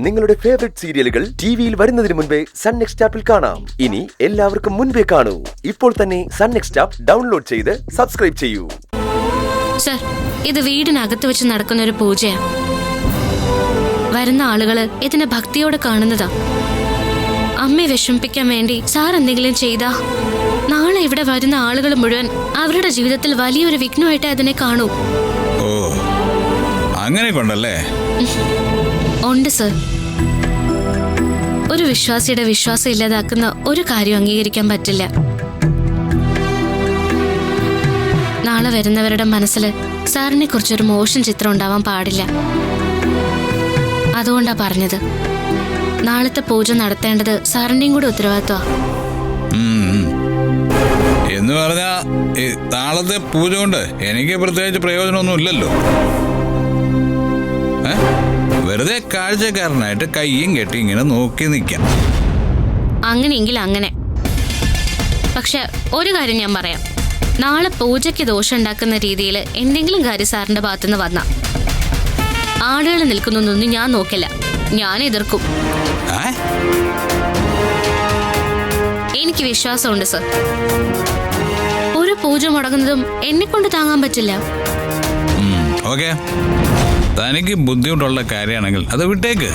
നിങ്ങളുടെ ഫേവറേറ്റ് സീരിയലുകൾ ടിവിയിൽ വരുന്നതിന് മുൻപേ സൺ നെക്സ്റ്റ് ആപ്പിൽ കാണാം. ഇനി എല്ലാവർക്കും മുൻപേ കാണൂ. ഇപ്പോൾ തന്നെ സൺ നെക്സ്റ്റ് ആപ്പ് ഡൗൺലോഡ് ചെയ്ത് സബ്സ്ക്രൈബ് ചെയ്യൂ. സർ, ഇത് വീടിനകത്ത് വെച്ച് നടക്കുന്ന ഒരു പൂജയാ. വരുന്ന ആളുകള് ഇതിനെ ഭക്തിയോടെ കാണുന്നതാ. അമ്മയെ വിഷമിപ്പിക്കാൻ വേണ്ടി സാർ എന്തെങ്കിലും ചെയ്താ നാളെ ഇവിടെ വരുന്ന ആളുകൾ മുഴുവൻ അവരുടെ ജീവിതത്തിൽ വലിയൊരു വിഘ്നമായിട്ട് അതിനെ കാണൂ. ഓ, അങ്ങനെ കൊണ്ടല്ലേ? ഉണ്ട് സർ. ഒരു വിശ്വാസിയുടെ വിശ്വാസം ഇല്ലാതാക്കുന്ന ഒരു കാര്യം അംഗീകരിക്കാൻ പറ്റില്ല. നാളെ വരുന്നവരുടെ മനസ്സിൽ സാറിനെ കുറിച്ചൊരു മോശം ചിത്രം ഉണ്ടാവാൻ പാടില്ല. അതുകൊണ്ടാ പറഞ്ഞത്. നാളത്തെ പൂജ നടത്തേണ്ടത് സാറിന്റെയും കൂടെ ഉത്തരവാദിത്വമാ. എന്ന് പറഞ്ഞാ നാളത്തെ പൂജ കൊണ്ട് എനിക്ക് പ്രത്യേകിച്ച് പ്രയോജനമൊന്നും ഇല്ലല്ലോ. വെറുതെ കാഴ്ചക്കാരനായിട്ട് കയ്യും കെട്ടി ഇങ്ങനെ നോക്കി നിൽക്കാം. അങ്ങനെയെങ്കിൽ അങ്ങനെ. പക്ഷെ ഒരു കാര്യം ഞാൻ പറയാം. നാളെ പൂജയ്ക്ക് ദോഷം ഉണ്ടാക്കുന്ന രീതിയിൽ എന്തെങ്കിലും കാര്യം സാറിന്റെ ഭാഗത്തുനിന്ന് വന്ന ആളുകൾ നിൽക്കുന്നൊന്നും ഞാൻ നോക്കില്ല. ഞാൻ എതിർക്കും. എനിക്ക് വിശ്വാസമുണ്ട് സർ. ഒരു പൂജ മുടങ്ങുന്നതും എന്നെ കൊണ്ട് താങ്ങാൻ പറ്റില്ല. ഓക്കെ, തനിക്ക് ബുദ്ധിമുട്ടുള്ള കാര്യമാണെങ്കിൽ അത് വിട്ടേക്ക്.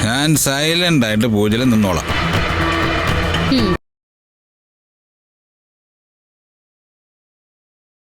ഞാൻ സൈലന്റ് ആയിട്ട് പൂജയിൽ നിന്നോളാം.